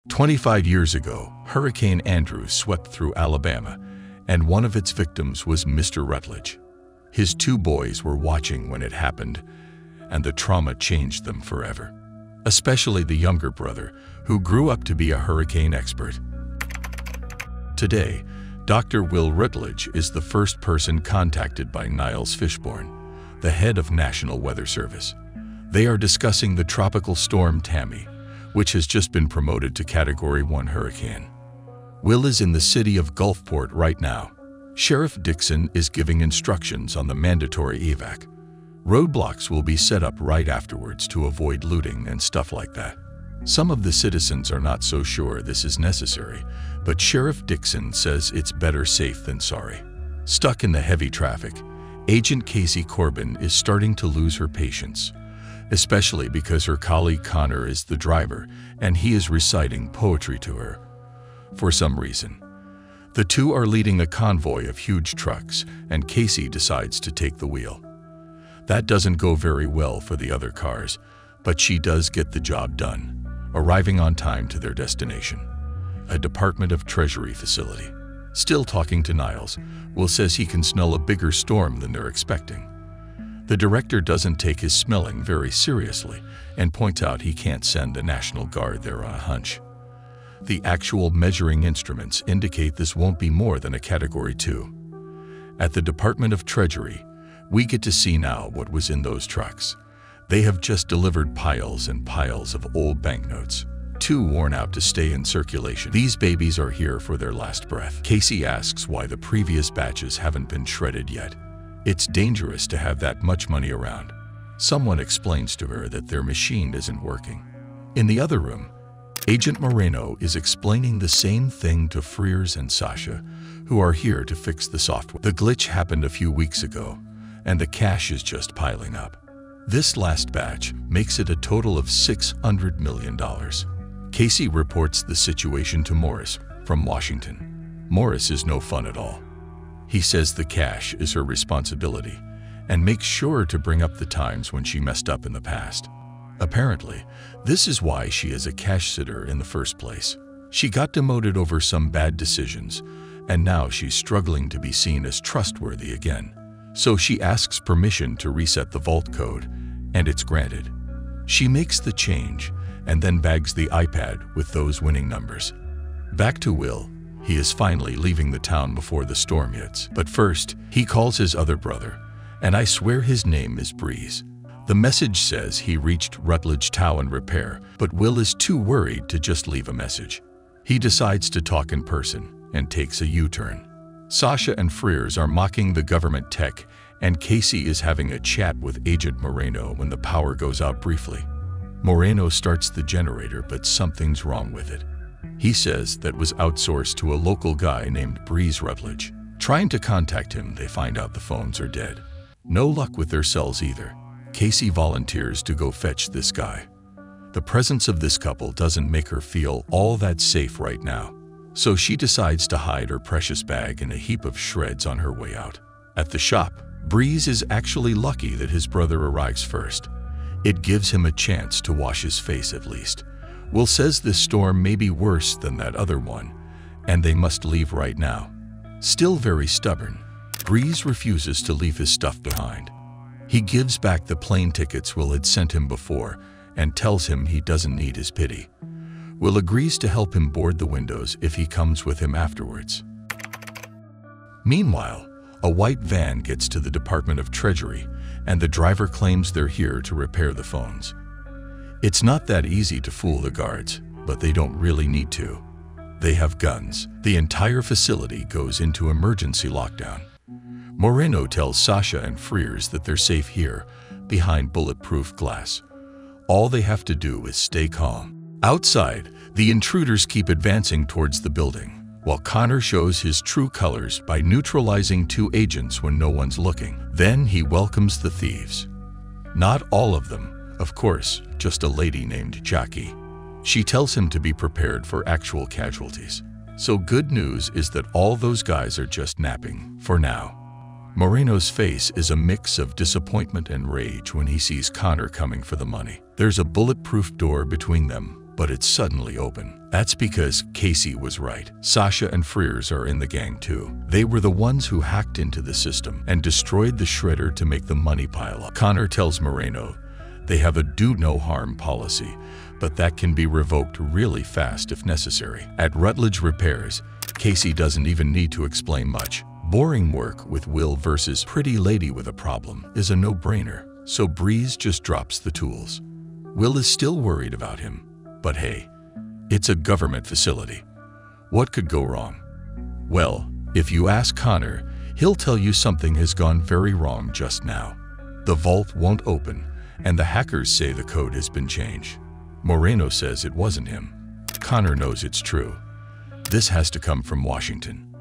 25 years ago, Hurricane Andrew swept through Alabama, and one of its victims was Mr. Rutledge. His two boys were watching when it happened, and the trauma changed them forever. Especially the younger brother, who grew up to be a hurricane expert. Today, Dr. Will Rutledge is the first person contacted by Niles Fishburne, the head of National Weather Service. They are discussing the tropical storm Tammy, which has just been promoted to Category 1 hurricane. Will is in the city of Gulfport right now. Sheriff Dixon is giving instructions on the mandatory evac. Roadblocks will be set up right afterwards to avoid looting and stuff like that. Some of the citizens are not so sure this is necessary, but Sheriff Dixon says it's better safe than sorry. Stuck in the heavy traffic, Agent Casey Corbin is starting to lose her patience, especially because her colleague Connor is the driver and he is reciting poetry to her. For some reason, the two are leading a convoy of huge trucks and Casey decides to take the wheel. That doesn't go very well for the other cars, but she does get the job done, arriving on time to their destination, a Department of Treasury facility. Still talking to Niles, Will says he can smell a bigger storm than they're expecting. The director doesn't take his smelling very seriously and points out he can't send the National Guard there on a hunch. The actual measuring instruments indicate this won't be more than a Category 2. At the Department of Treasury, we get to see now what was in those trucks. They have just delivered piles and piles of old banknotes, too worn out to stay in circulation. These babies are here for their last breath. Casey asks why the previous batches haven't been shredded yet. It's dangerous to have that much money around. Someone explains to her that their machine isn't working. In the other room, Agent Moreno is explaining the same thing to Frears and Sasha, who are here to fix the software. The glitch happened a few weeks ago, and the cash is just piling up. This last batch makes it a total of $600 million. Casey reports the situation to Morris from Washington. Morris is no fun at all. He says the cash is her responsibility and makes sure to bring up the times when she messed up in the past. Apparently, this is why she is a cash sitter in the first place. She got demoted over some bad decisions, and now she's struggling to be seen as trustworthy again. So she asks permission to reset the vault code, and it's granted. She makes the change and then bags the iPad with those winning numbers. Back to Will. He is finally leaving the town before the storm hits. But first, he calls his other brother, and I swear his name is Breeze. The message says he reached Rutledge Tow and Repair, but Will is too worried to just leave a message. He decides to talk in person and takes a U-turn. Sasha and Frears are mocking the government tech, and Casey is having a chat with Agent Moreno when the power goes out briefly. Moreno starts the generator, but something's wrong with it. He says that was outsourced to a local guy named Breeze Rutledge. Trying to contact him, they find out the phones are dead. No luck with their cells either. Casey volunteers to go fetch this guy. The presence of this couple doesn't make her feel all that safe right now, so she decides to hide her precious bag in a heap of shreds on her way out. At the shop, Breeze is actually lucky that his brother arrives first. It gives him a chance to wash his face at least. Will says this storm may be worse than that other one, and they must leave right now. Still very stubborn, Breeze refuses to leave his stuff behind. He gives back the plane tickets Will had sent him before and tells him he doesn't need his pity. Will agrees to help him board the windows if he comes with him afterwards. Meanwhile, a white van gets to the Department of Treasury, and the driver claims they're here to repair the phones. It's not that easy to fool the guards, but they don't really need to. They have guns. The entire facility goes into emergency lockdown. Moreno tells Sasha and Frears that they're safe here, behind bulletproof glass. All they have to do is stay calm. Outside, the intruders keep advancing towards the building, while Connor shows his true colors by neutralizing two agents when no one's looking. Then he welcomes the thieves. Not all of them, of course, just a lady named Jackie. She tells him to be prepared for actual casualties. So good news is that all those guys are just napping, for now. Moreno's face is a mix of disappointment and rage when he sees Connor coming for the money. There's a bulletproof door between them, but it's suddenly open. That's because Casey was right. Sasha and Frears are in the gang too. They were the ones who hacked into the system and destroyed the shredder to make the money pile up. Connor tells Moreno they have a do-no-harm policy, but that can be revoked really fast if necessary. At Rutledge Repairs, Casey doesn't even need to explain much. Boring work with Will versus pretty lady with a problem is a no-brainer, so Breeze just drops the tools. Will is still worried about him, but hey, it's a government facility. What could go wrong? Well, if you ask Connor, he'll tell you something has gone very wrong just now. The vault won't open, and the hackers say the code has been changed. Moreno says it wasn't him. Connor knows it's true. This has to come from Washington.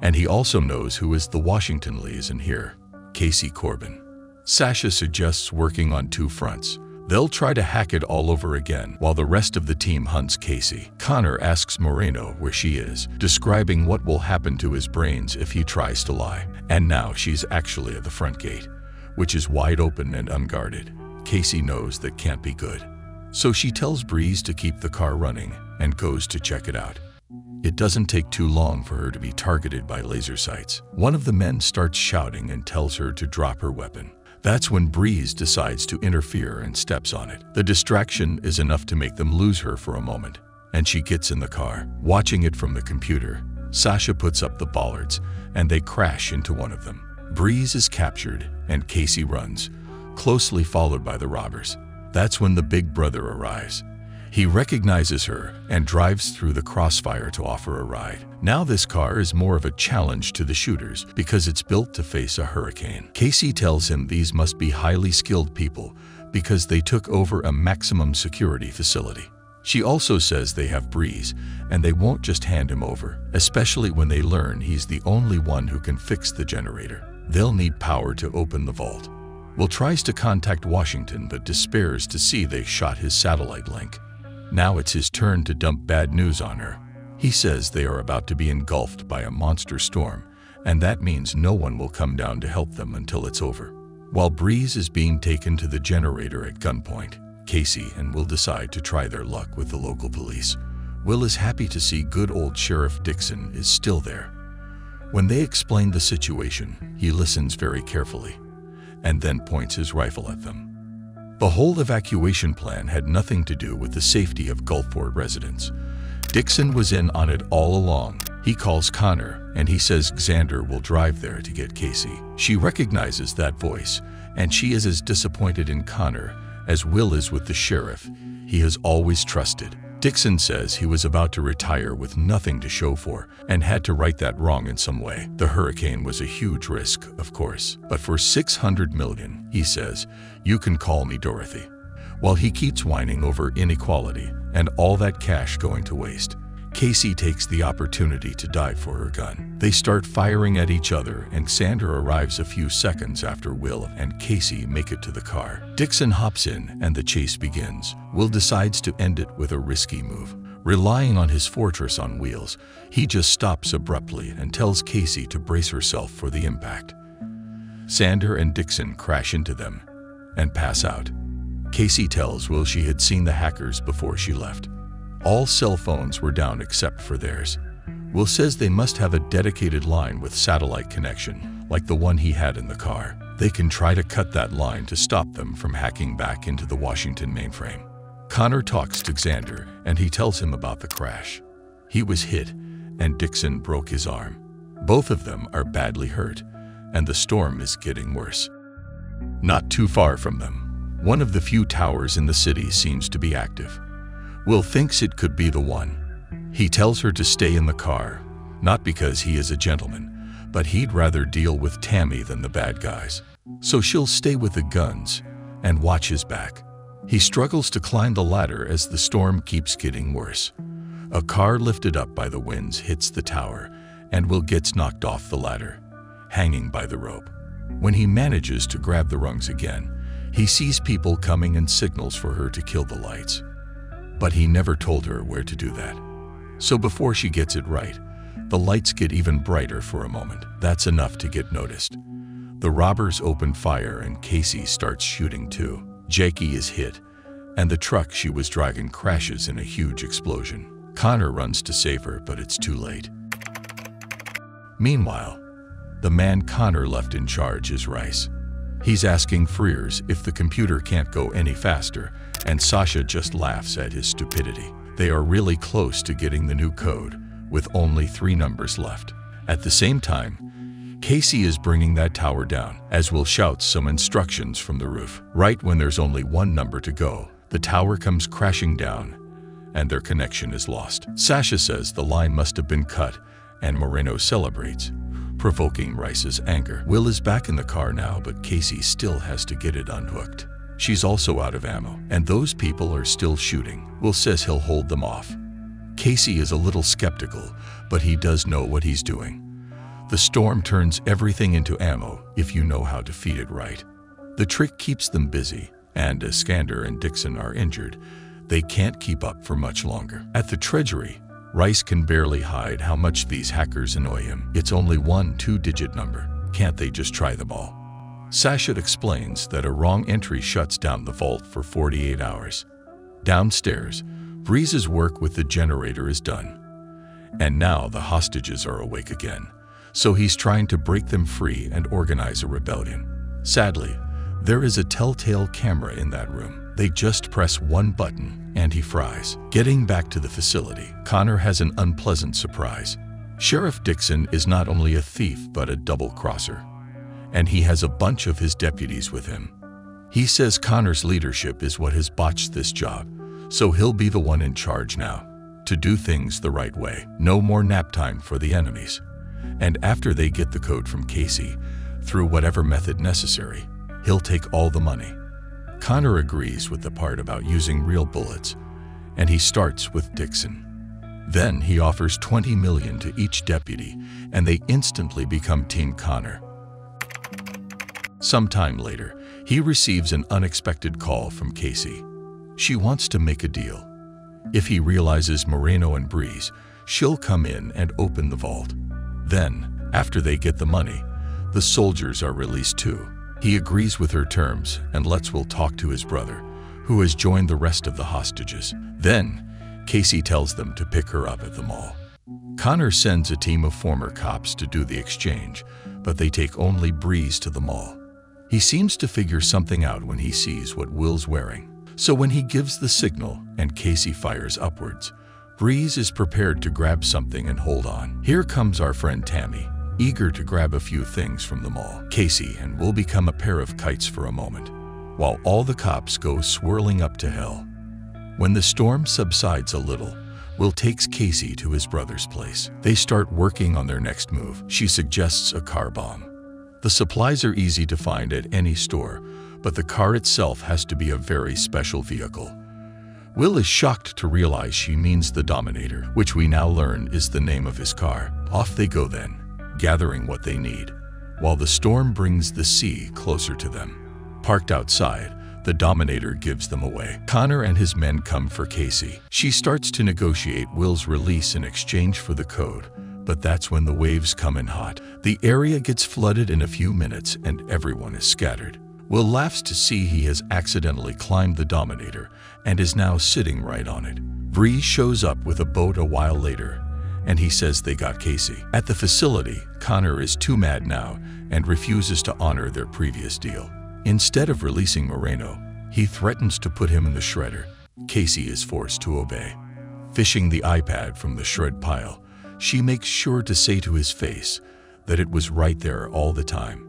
And he also knows who is the Washington liaison here, Casey Corbin. Sasha suggests working on two fronts. They'll try to hack it all over again while the rest of the team hunts Casey. Connor asks Moreno where she is, describing what will happen to his brains if he tries to lie. And now she's actually at the front gate, which is wide open and unguarded. Casey knows that can't be good. So she tells Breeze to keep the car running and goes to check it out. It doesn't take too long for her to be targeted by laser sights. One of the men starts shouting and tells her to drop her weapon. That's when Breeze decides to interfere and steps on it. The distraction is enough to make them lose her for a moment, and she gets in the car. Watching it from the computer, Sasha puts up the bollards, and they crash into one of them. Breeze is captured, and Casey runs, closely followed by the robbers. That's when the big brother arrives. He recognizes her and drives through the crossfire to offer a ride. Now this car is more of a challenge to the shooters because it's built to face a hurricane. Casey tells him these must be highly skilled people because they took over a maximum security facility. She also says they have Breeze and they won't just hand him over, especially when they learn he's the only one who can fix the generator. They'll need power to open the vault. Will tries to contact Washington but despairs to see they shot his satellite link. Now it's his turn to dump bad news on her. He says they are about to be engulfed by a monster storm, and that means no one will come down to help them until it's over. While Breeze is being taken to the generator at gunpoint, Casey and Will decide to try their luck with the local police. Will is happy to see good old Sheriff Dixon is still there. When they explain the situation, he listens very carefully, and then points his rifle at them. The whole evacuation plan had nothing to do with the safety of Gulfport residents. Dixon was in on it all along. He calls Connor, and he says Xander will drive there to get Casey. She recognizes that voice, and she is as disappointed in Connor as Will is with the sheriff he has always trusted. Dixon says he was about to retire with nothing to show for and had to right that wrong in some way. The hurricane was a huge risk, of course, but for $600 million, he says, you can call me Dorothy. While he keeps whining over inequality and all that cash going to waste, Casey takes the opportunity to dive for her gun. They start firing at each other, and Xander arrives a few seconds after Will and Casey make it to the car. Dixon hops in and the chase begins. Will decides to end it with a risky move. Relying on his fortress on wheels, he just stops abruptly and tells Casey to brace herself for the impact. Xander and Dixon crash into them and pass out. Casey tells Will she had seen the hackers before she left. All cell phones were down except for theirs. Will says they must have a dedicated line with satellite connection, like the one he had in the car. They can try to cut that line to stop them from hacking back into the Washington mainframe. Connor talks to Xander, and he tells him about the crash. He was hit, and Dixon broke his arm. Both of them are badly hurt, and the storm is getting worse. Not too far from them, one of the few towers in the city seems to be active. Will thinks it could be the one. He tells her to stay in the car, not because he is a gentleman, but he'd rather deal with Tammy than the bad guys. So she'll stay with the guns and watch his back. He struggles to climb the ladder as the storm keeps getting worse. A car lifted up by the winds hits the tower, and Will gets knocked off the ladder, hanging by the rope. When he manages to grab the rungs again, he sees people coming and signals for her to kill the lights. But he never told her where to do that. So before she gets it right, the lights get even brighter for a moment. That's enough to get noticed. The robbers open fire and Casey starts shooting too. Jackie is hit, and the truck she was driving crashes in a huge explosion. Connor runs to save her, but it's too late. Meanwhile, the man Connor left in charge is Rice. He's asking Frears if the computer can't go any faster, and Sasha just laughs at his stupidity. They are really close to getting the new code, with only 3 numbers left. At the same time, Casey is bringing that tower down, as Will shouts some instructions from the roof. Right when there's only 1 number to go, the tower comes crashing down, and their connection is lost. Sasha says the line must have been cut, and Moreno celebrates, provoking Rice's anger. Will is back in the car now, but Casey still has to get it unhooked. She's also out of ammo, and those people are still shooting. Will says he'll hold them off. Casey is a little skeptical, but he does know what he's doing. The storm turns everything into ammo if you know how to feed it right. The trick keeps them busy, and as Skander and Dixon are injured, they can't keep up for much longer. At the Treasury, Rice can barely hide how much these hackers annoy him. It's only 1 2-digit number. Can't they just try them all? Sasha explains that a wrong entry shuts down the vault for 48 hours. Downstairs, Breeze's work with the generator is done. And now the hostages are awake again, so he's trying to break them free and organize a rebellion. Sadly, there is a telltale camera in that room. They just press 1 button and he fries. Getting back to the facility, Connor has an unpleasant surprise. Sheriff Dixon is not only a thief but a double-crosser, and he has a bunch of his deputies with him. He says Connor's leadership is what has botched this job, so he'll be the one in charge now, to do things the right way. No more nap time for the enemies. And after they get the code from Casey, through whatever method necessary, he'll take all the money. Connor agrees with the part about using real bullets, and he starts with Dixon. Then he offers $20 million to each deputy, and they instantly become Team Connor. Sometime later, he receives an unexpected call from Casey. She wants to make a deal. If he realizes Moreno and Breeze, she'll come in and open the vault. Then, after they get the money, the soldiers are released too. He agrees with her terms and lets Will talk to his brother, who has joined the rest of the hostages. Then, Casey tells them to pick her up at the mall. Connor sends a team of former cops to do the exchange, but they take only Breeze to the mall. He seems to figure something out when he sees what Will's wearing. So when he gives the signal and Casey fires upwards, Breeze is prepared to grab something and hold on. Here comes our friend Tammy, eager to grab a few things from the mall. Casey and Will become a pair of kites for a moment, while all the cops go swirling up to hell. When the storm subsides a little, Will takes Casey to his brother's place. They start working on their next move. She suggests a car bomb. The supplies are easy to find at any store, but the car itself has to be a very special vehicle. Will is shocked to realize she means the Dominator, which we now learn is the name of his car. Off they go then, gathering what they need, while the storm brings the sea closer to them. Parked outside, the Dominator gives them away. Connor and his men come for Casey. She starts to negotiate Will's release in exchange for the code, but that's when the waves come in hot. The area gets flooded in a few minutes and everyone is scattered. Will laughs to see he has accidentally climbed the Dominator and is now sitting right on it. Breeze shows up with a boat a while later, and he says they got Casey. At the facility, Connor is too mad now and refuses to honor their previous deal. Instead of releasing Moreno, he threatens to put him in the shredder. Casey is forced to obey. Fishing the iPad from the shred pile, she makes sure to say to his face that it was right there all the time.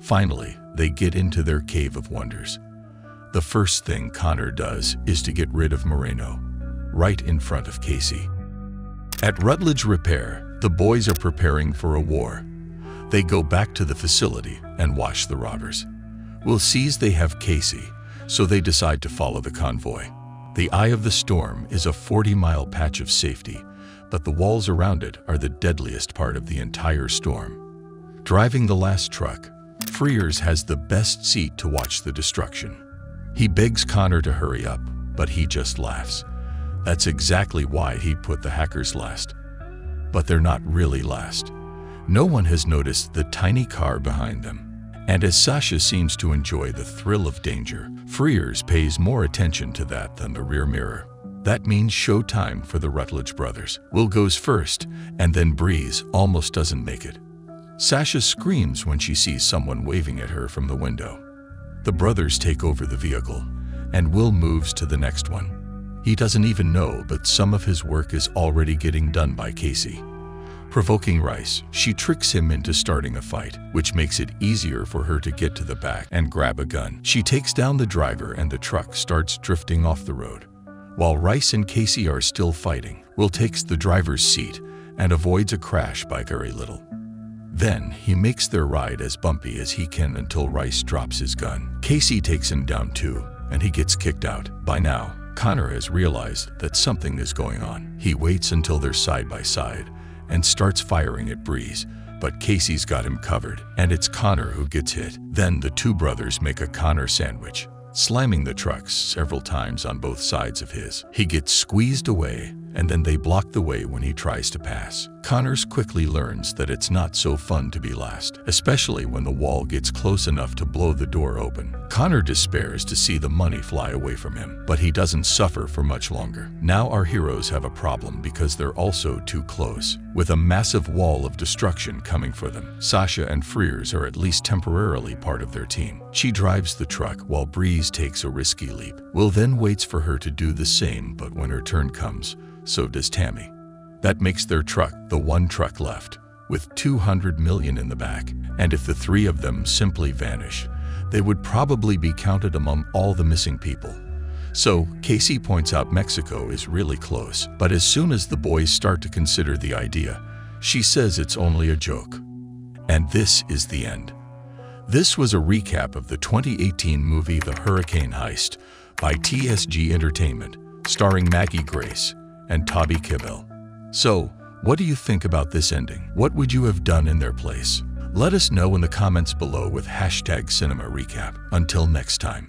Finally, they get into their cave of wonders. The first thing Connor does is to get rid of Moreno, right in front of Casey. At Rutledge Repair, the boys are preparing for a war. They go back to the facility and watch the robbers. Will sees they have Casey, so they decide to follow the convoy. The eye of the storm is a 40-mile patch of safety, but the walls around it are the deadliest part of the entire storm. Driving the last truck, Frears has the best seat to watch the destruction. He begs Connor to hurry up, but he just laughs. That's exactly why he put the hackers last. But they're not really last. No one has noticed the tiny car behind them. And as Sasha seems to enjoy the thrill of danger, Frears pays more attention to that than the rear mirror. That means showtime for the Rutledge brothers. Will goes first, and then Breeze almost doesn't make it. Sasha screams when she sees someone waving at her from the window. The brothers take over the vehicle, and Will moves to the next one. He doesn't even know, but some of his work is already getting done by Casey. Provoking Rice, she tricks him into starting a fight, which makes it easier for her to get to the back and grab a gun. She takes down the driver and the truck starts drifting off the road. While Rice and Casey are still fighting, Will takes the driver's seat and avoids a crash by very little. Then he makes their ride as bumpy as he can until Rice drops his gun. Casey takes him down too, and he gets kicked out. By now, Connor has realized that something is going on. He waits until they're side by side and starts firing at Breeze, but Casey's got him covered, and it's Connor who gets hit. Then the two brothers make a Connor sandwich, slamming the trucks several times on both sides of his. He gets squeezed away, and then they block the way when he tries to pass. Connors quickly learns that it's not so fun to be last, especially when the wall gets close enough to blow the door open. Connor despairs to see the money fly away from him, but he doesn't suffer for much longer. Now our heroes have a problem because they're also too close, with a massive wall of destruction coming for them. Sasha and Frears are at least temporarily part of their team. She drives the truck while Breeze takes a risky leap. Will then waits for her to do the same, but when her turn comes, so does Tammy. That makes their truck the one truck left, with 200 million in the back, and if the three of them simply vanish, they would probably be counted among all the missing people. So, Casey points out Mexico is really close, but as soon as the boys start to consider the idea, she says it's only a joke. And this is the end. This was a recap of the 2018 movie The Hurricane Heist by TSG Entertainment, starring Maggie Grace and Toby Kebbell. So, what do you think about this ending? What would you have done in their place? Let us know in the comments below with #CinemaRecap. Until next time.